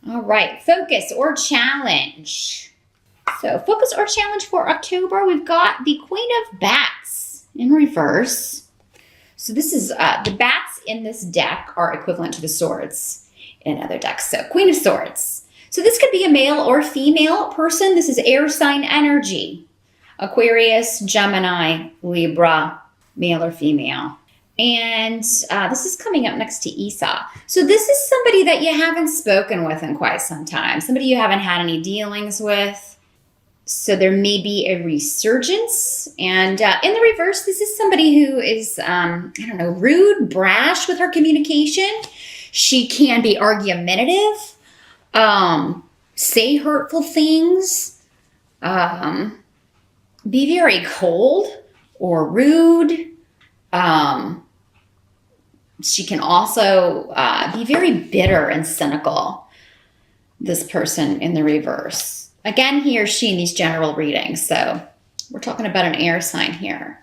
All right, focus or challenge. So focus or challenge for October, we've got the Queen of Bats in reverse. So this is, the bats in this deck are equivalent to the swords in other decks. So Queen of Swords. So this could be a male or female person. This is air sign energy. Aquarius, Gemini, Libra, male or female. And this is coming up next to Esau. So this is somebody that you haven't spoken with in quite some time. Somebody you haven't had any dealings with. So there may be a resurgence. And in the reverse, this is somebody who is, rude, brash with her communication. She can be argumentative, say hurtful things, be very cold or rude. She can also be very bitter and cynical, this person in the reverse. Again, he or she in these general readings. So we're talking about an air sign here.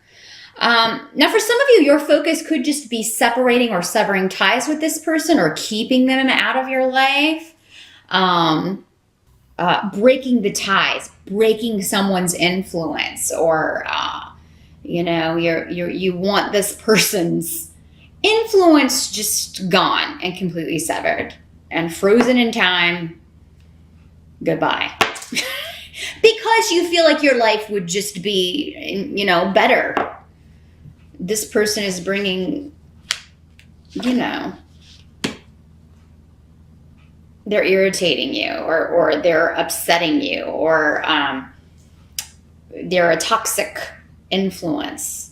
Now, for some of you, your focus could just be separating or severing ties with this person or keeping them out of your life. Breaking the ties, breaking someone's influence, or, you want this person's influence just gone and completely severed and frozen in time. Goodbye. Because you feel like your life would just be, better. This person is bringing, they're irritating you or they're upsetting you or they're a toxic influence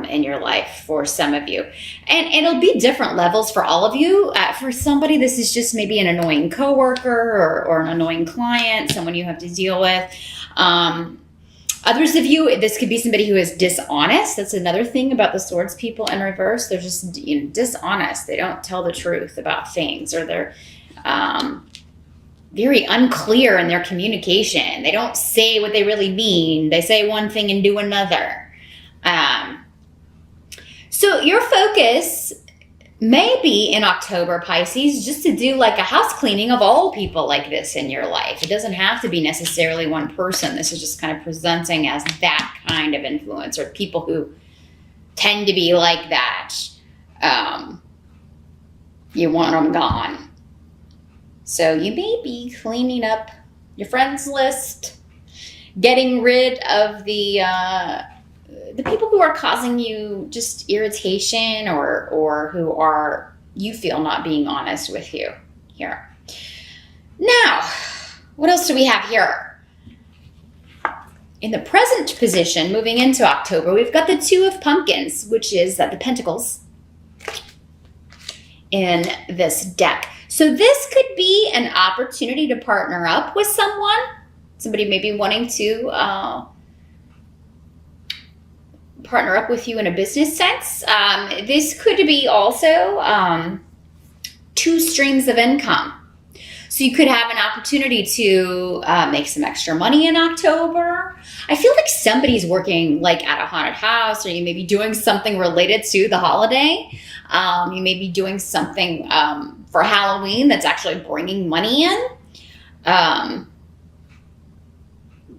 in your life for some of you. And it'll be different levels for all of you. For somebody, this is just maybe an annoying coworker or an annoying client, someone you have to deal with. Others of you, this could be somebody who is dishonest. That's another thing about the swords people in reverse. They're just dishonest. They don't tell the truth about things, or they're very unclear in their communication. They don't say what they really mean. They say one thing and do another. So your focus may be in October, Pisces, just to do like a house cleaning of all people like this in your life. It doesn't have to be necessarily one person. This is just kind of presenting as that kind of influence, or people who tend to be like that. You want them gone. So you may be cleaning up your friends list, getting rid of the people who are causing you just irritation or who are, you feel, not being honest with you here. Now, what else do we have here? In the present position, moving into October, we've got the Two of Pumpkins, which is the Pentacles in this deck. So this could be an opportunity to partner up with someone. Somebody may be wanting to partner up with you in a business sense. This could be also two streams of income. So you could have an opportunity to make some extra money in October. I feel like somebody's working like at a haunted house, or you may be doing something related to the holiday. You may be doing something for Halloween that's actually bringing money in.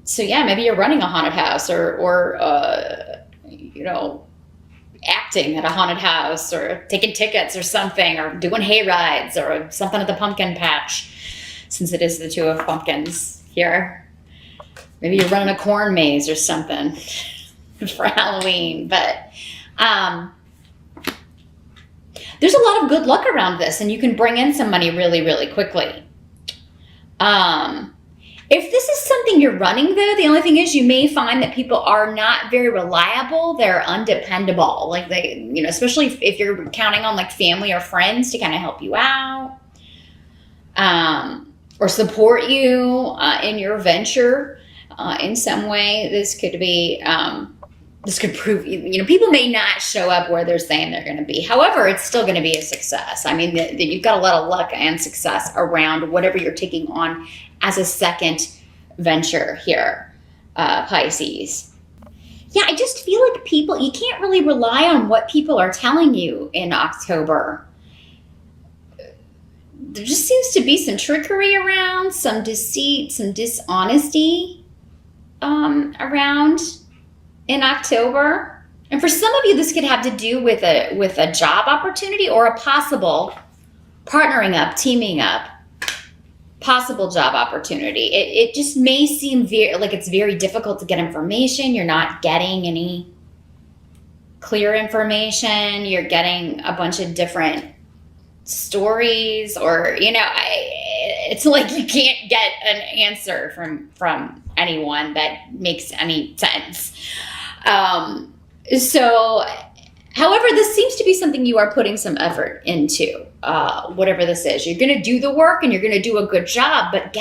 So yeah, maybe you're running a haunted house or acting at a haunted house, or taking tickets or something, or doing hay rides or something at the pumpkin patch, since it is the Two of Pumpkins here. Maybe you're running a corn maze or something for Halloween. But there's a lot of good luck around this, and you can bring in some money really, really quickly. If this is something you're running, though, the only thing is you may find that people are not very reliable. They're undependable. Like especially if you're counting on like family or friends to kind of help you out, or support you in your venture in some way. This could be, this could prove, people may not show up where they're saying they're going to be. However, it's still going to be a success. I mean, you've got a lot of luck and success around whatever you're taking on as a second venture here, Pisces. Yeah, I just feel like people, you can't really rely on what people are telling you in October. there just seems to be some trickery around, some deceit, some dishonesty around in October. And for some of you, this could have to do with a job opportunity or a possible partnering up, teaming up, possible job opportunity. It just may seem like it's very difficult to get information. You're not getting any clear information. You're getting a bunch of different stories, or it's like you can't get an answer from anyone that makes any sense. So however, this seems to be something you are putting some effort into, whatever this is. You're going to do the work and you're going to do a good job, but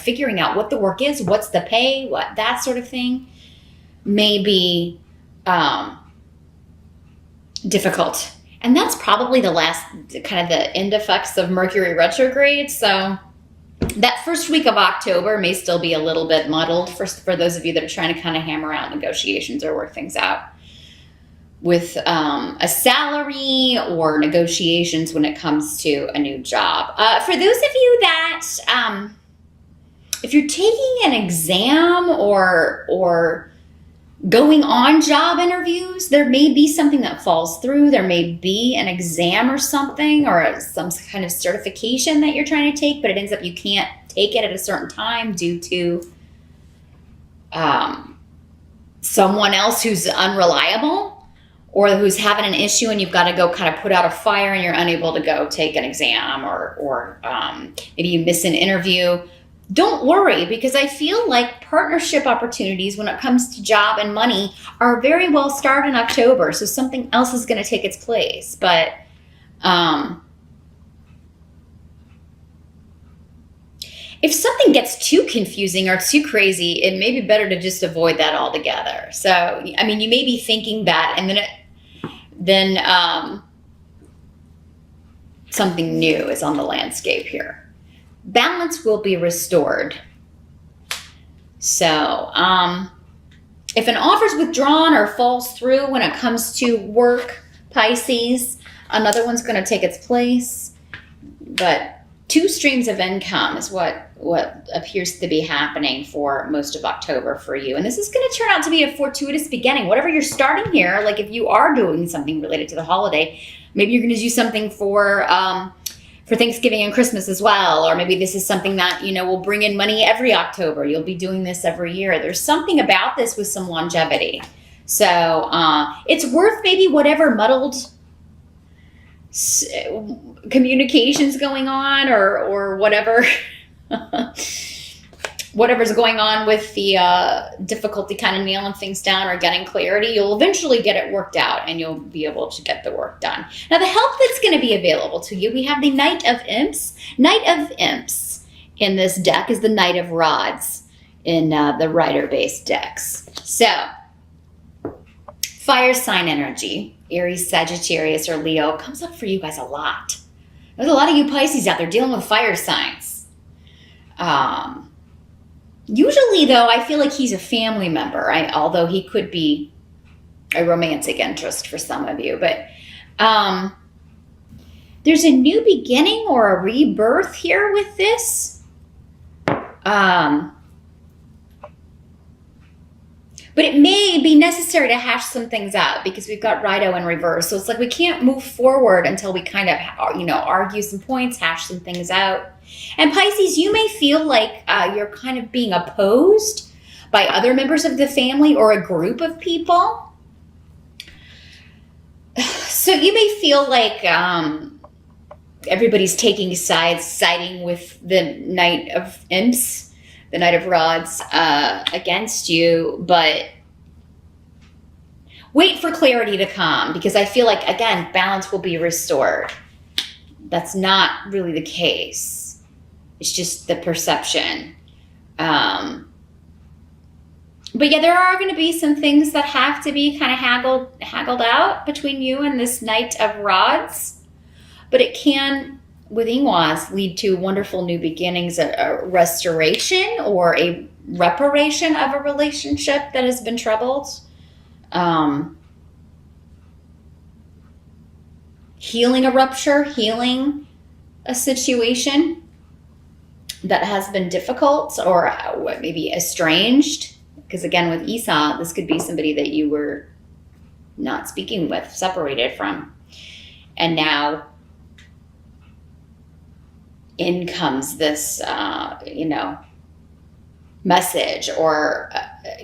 figuring out what the work is, what's the pay, what that sort of thing may be difficult. And that's probably the last kind of the end effects of Mercury retrograde. So that first week of October may still be a little bit muddled for those of you that are trying to kind of hammer out negotiations or work things out with a salary or negotiations when it comes to a new job. For those of you that, if you're taking an exam or going on job interviews, there may be something that falls through. There may be an exam or something, or some kind of certification that you're trying to take, but it ends up you can't take it at a certain time due to someone else who's unreliable or who's having an issue, and you've got to go kind of put out a fire and you're unable to go take an exam, or maybe you miss an interview. Don't worry, because I feel like partnership opportunities when it comes to job and money are very well start in October. So something else is going to take its place. But if something gets too confusing or too crazy, it may be better to just avoid that altogether. So, I mean, you may be thinking that, and then something new is on the landscape here. Balance will be restored. So, if an offer is withdrawn or falls through when it comes to work, Pisces, another one's going to take its place. But 2 streams of income is what appears to be happening for most of October for you. And this is going to turn out to be a fortuitous beginning. Whatever you're starting here, like if you are doing something related to the holiday, maybe you're going to do something for Thanksgiving and Christmas as well. Or maybe this is something that, will bring in money every October. You'll be doing this every year. There's something about this with some longevity. So it's worth maybe whatever muddled communications going on or whatever whatever's going on with the difficulty kind of nailing things down or getting clarity. You'll eventually get it worked out and you'll be able to get the work done. Now, the help that's going to be available to you, we have the Knight of Imps. Knight of Imps in this deck is the Knight of Rods in the Rider-based decks. So, fire sign energy, Aries, Sagittarius, or Leo, comes up for you guys a lot. There's a lot of you Pisces out there dealing with fire signs. Usually, though, I feel like he's a family member, although he could be a romantic interest for some of you. But there's a new beginning or a rebirth here with this. But it may be necessary to hash some things out because we've got Rido in reverse. So it's like we can't move forward until we kind of, argue some points, hash some things out. And Pisces, you may feel like you're kind of being opposed by other members of the family or a group of people. So you may feel like everybody's taking sides, siding with the Knight of Imps, the Knight of Rods, against you, but wait for clarity to come because I feel like, again, balance will be restored. That's not really the case. It's just the perception. But yeah, there are going to be some things that have to be kind of haggled out between you and this Knight of Rods. But it can, with Ingwas, lead to wonderful new beginnings, a restoration or a reparation of a relationship that has been troubled. Healing a rupture, healing a situation that has been difficult or maybe estranged. Because again, with Esau, this could be somebody that you were not speaking with, separated from. And now in comes this, message, or,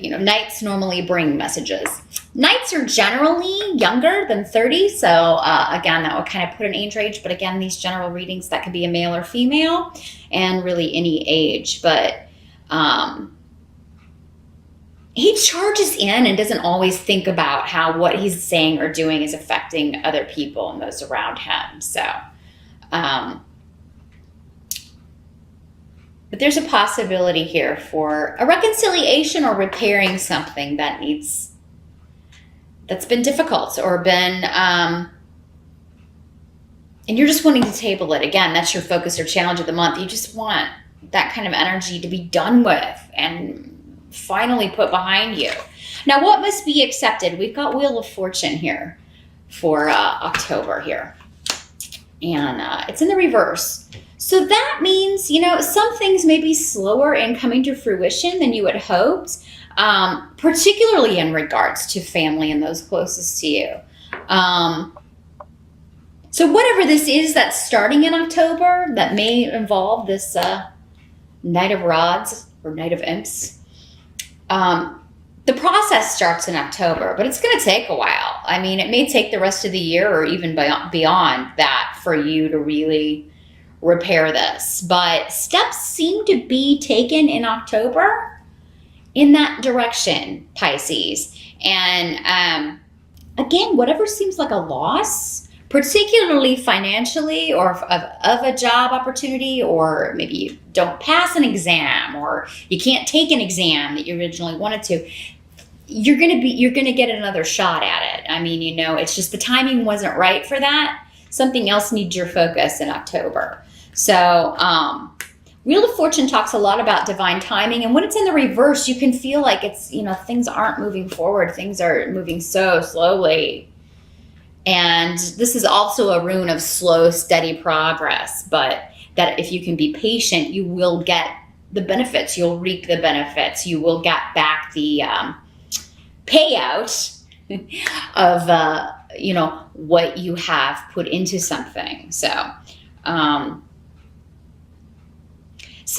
nights normally bring messages. Nights are generally younger than 30. So again, that would kind of put an age range. But again, these general readings, that could be a male or female, and really any age. But he charges in and doesn't always think about how what he's saying or doing is affecting other people and those around him. So, but there's a possibility here for a reconciliation or repairing something that's been difficult or been, and you're just wanting to table it. Again, that's your focus or challenge of the month. You just want that kind of energy to be done with and finally put behind you. Now, what must be accepted? We've got Wheel of Fortune here for October here. And it's in the reverse. So that means, some things may be slower in coming to fruition than you had hoped, particularly in regards to family and those closest to you. So whatever this is that's starting in October that may involve this Knight of Rods or Knight of Imps, the process starts in October, but it's going to take a while. I mean, it may take the rest of the year or even beyond that for you to really repair this. But steps seem to be taken in October in that direction, Pisces. And again, whatever seems like a loss, particularly financially or of a job opportunity, or maybe you don't pass an exam or you can't take an exam that you originally wanted to, you're going to get another shot at it. I mean, it's just the timing wasn't right for that. Something else needs your focus in October. So Wheel of Fortune talks a lot about divine timing. And when it's in the reverse, you can feel like it's, things aren't moving forward. Things are moving so slowly. And this is also a rune of slow, steady progress. But that if you can be patient, you will get the benefits. You'll reap the benefits. You will get back the payout of, what you have put into something. So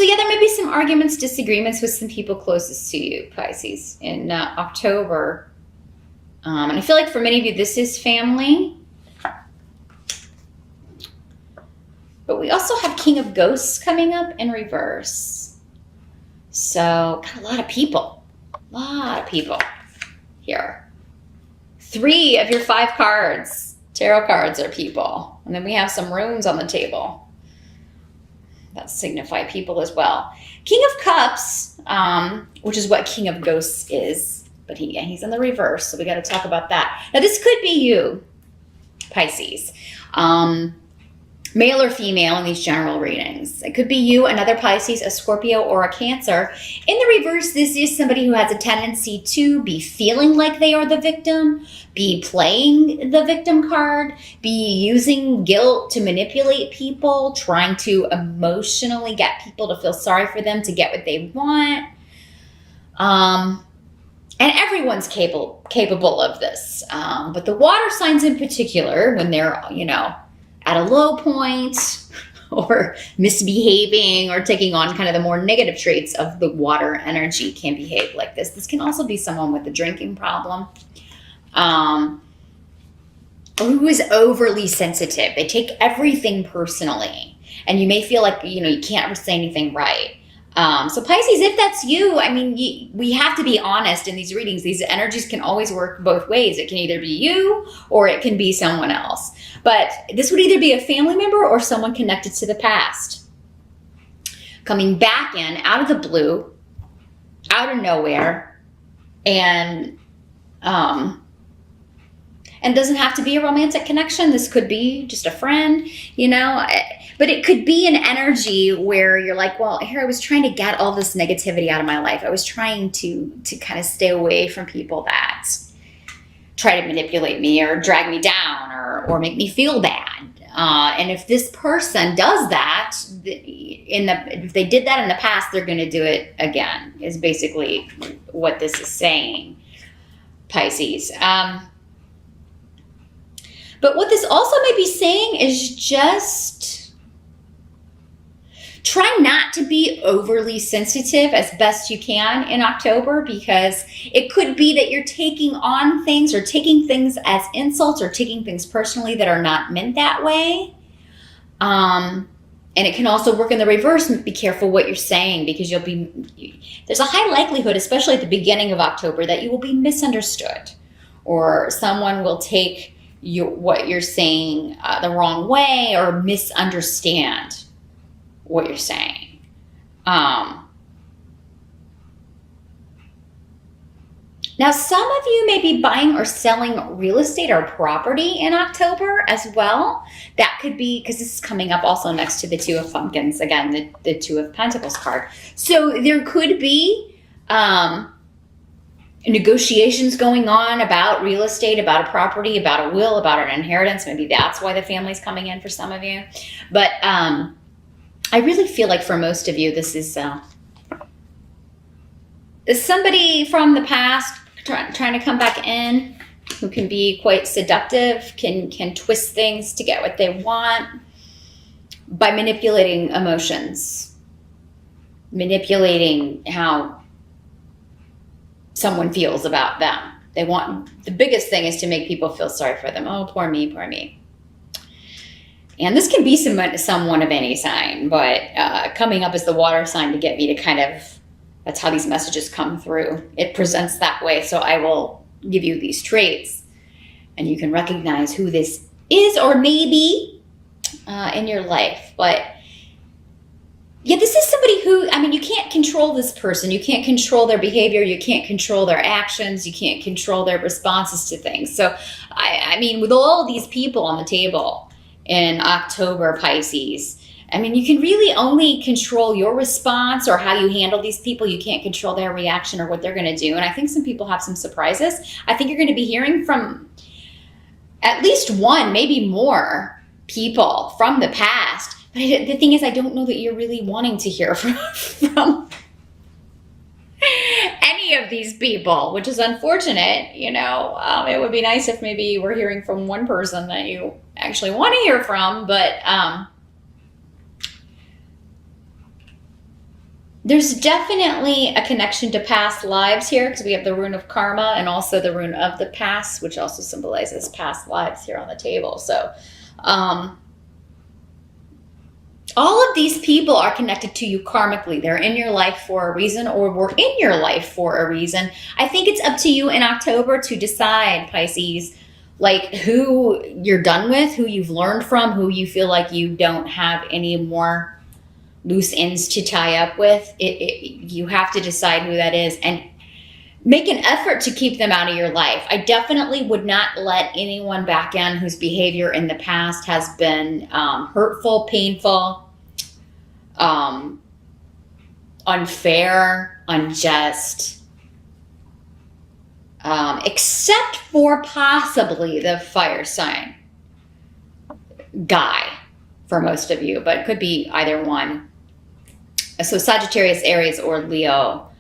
yeah, there may be some arguments, disagreements with some people closest to you, Pisces, in October. And I feel like for many of you, this is family. But we also have King of Ghosts coming up in reverse. So got a lot of people here. 3 of your 5 cards, tarot cards, are people. And then we have some runes on the table that signify people as well. King of Cups, which is what King of Ghosts is, but he's in the reverse, so we got to talk about that. Now, this could be you, Pisces, male or female in these general readings. It could be you, another Pisces, a Scorpio, or a Cancer. In the reverse, this is somebody who has a tendency to be feeling like they are the victim, be playing the victim card, be using guilt to manipulate people, trying to emotionally get people to feel sorry for them to get what they want. And everyone's capable of this. But the water signs in particular, when they're, at a low point or misbehaving or taking on kind of the more negative traits of the water energy, can behave like this. This can also be someone with a drinking problem. Or who is overly sensitive. They take everything personally. And you may feel like, you can't ever say anything right. So Pisces, if that's you, I mean, we have to be honest in these readings. These energies can always work both ways. It can either be you or it can be someone else. But this would either be a family member or someone connected to the past. Coming back in, out of the blue, out of nowhere, and doesn't have to be a romantic connection. This could be just a friend, but it could be an energy where you're like, well, here I was trying to get all this negativity out of my life. I was trying to kind of stay away from people that try to manipulate me or drag me down or make me feel bad. And if this person does that, if they did that in the past, they're going to do it again, is basically what this is saying, Pisces. But what this also may be saying is just try not to be overly sensitive as best you can in October, because it could be that you're taking on things or taking things as insults or taking things personally that are not meant that way. And it can also work in the reverse. Be careful what you're saying, because there's a high likelihood, especially at the beginning of October, that you will be misunderstood, or someone will take what you're saying the wrong way, or misunderstand what you're saying. Now, some of you may be buying or selling real estate or property in October as well. That could be, because this is coming up also next to the Two of Pumpkins, again, the Two of Pentacles card. So there could be negotiations going on about real estate, about a property, about a will, about an inheritance. Maybe that's why the family's coming in for some of you. But I really feel like for most of you, this is somebody from the past trying to come back in, who can be quite seductive, can twist things to get what they want by manipulating emotions, manipulating how someone feels about them. The biggest thing is to make people feel sorry for them. Oh, poor me, poor me. And this can be someone of any sign, but coming up as the water sign to get me to kind of, that's how these messages come through. It presents that way, so I will give you these traits, and you can recognize who this is or maybe in your life. But yeah, this is somebody who, you can't control this person. You can't control their behavior. You can't control their actions. You can't control their responses to things. So, with all of these people on the table in October, Pisces, you can really only control your response or how you handle these people. You can't control their reaction or what they're going to do. And I think some people have some surprises. I think you're going to be hearing from at least one, maybe more people from the past. But the thing is, I don't know that you're really wanting to hear from any of these people, which is unfortunate. It would be nice if maybe you were hearing from one person that you actually want to hear from, but there's definitely a connection to past lives here, because we have the rune of karma and also the rune of the past, which also symbolizes past lives here on the table. So all of these people are connected to you karmically. They're in your life for a reason, or were in your life for a reason. I think it's up to you in October to decide, Pisces, who you're done with, who you've learned from, who you feel like you don't have any more loose ends to tie up with. You have to decide who that is and make an effort to keep them out of your life. I definitely would not let anyone back in whose behavior in the past has been hurtful, painful, unfair, unjust, except for possibly the fire sign guy for most of you, but it could be either one. So Sagittarius, Aries, or Leo.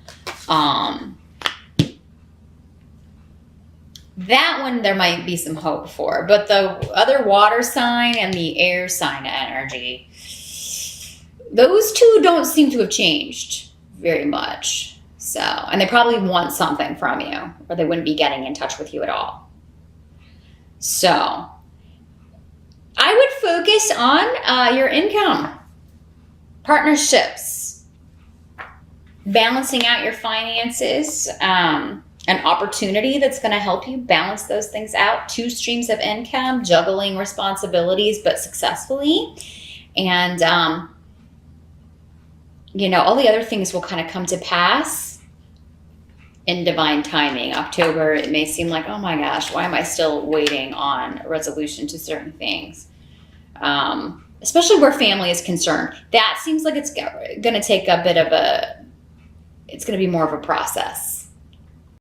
That one there might be some hope for, but the other water sign and the air sign energy, those two don't seem to have changed very much. So, and they probably want something from you, or they wouldn't be getting in touch with you at all. So I would focus on your income, partnerships, balancing out your finances, an opportunity that's going to help you balance those things out. 2 streams of income, juggling responsibilities, but successfully. And, all the other things will kind of come to pass in divine timing. October, it may seem like, oh my gosh, why am I still waiting on a resolution to certain things? Especially where family is concerned. That seems like it's going to take a bit of it's going to be more of a process.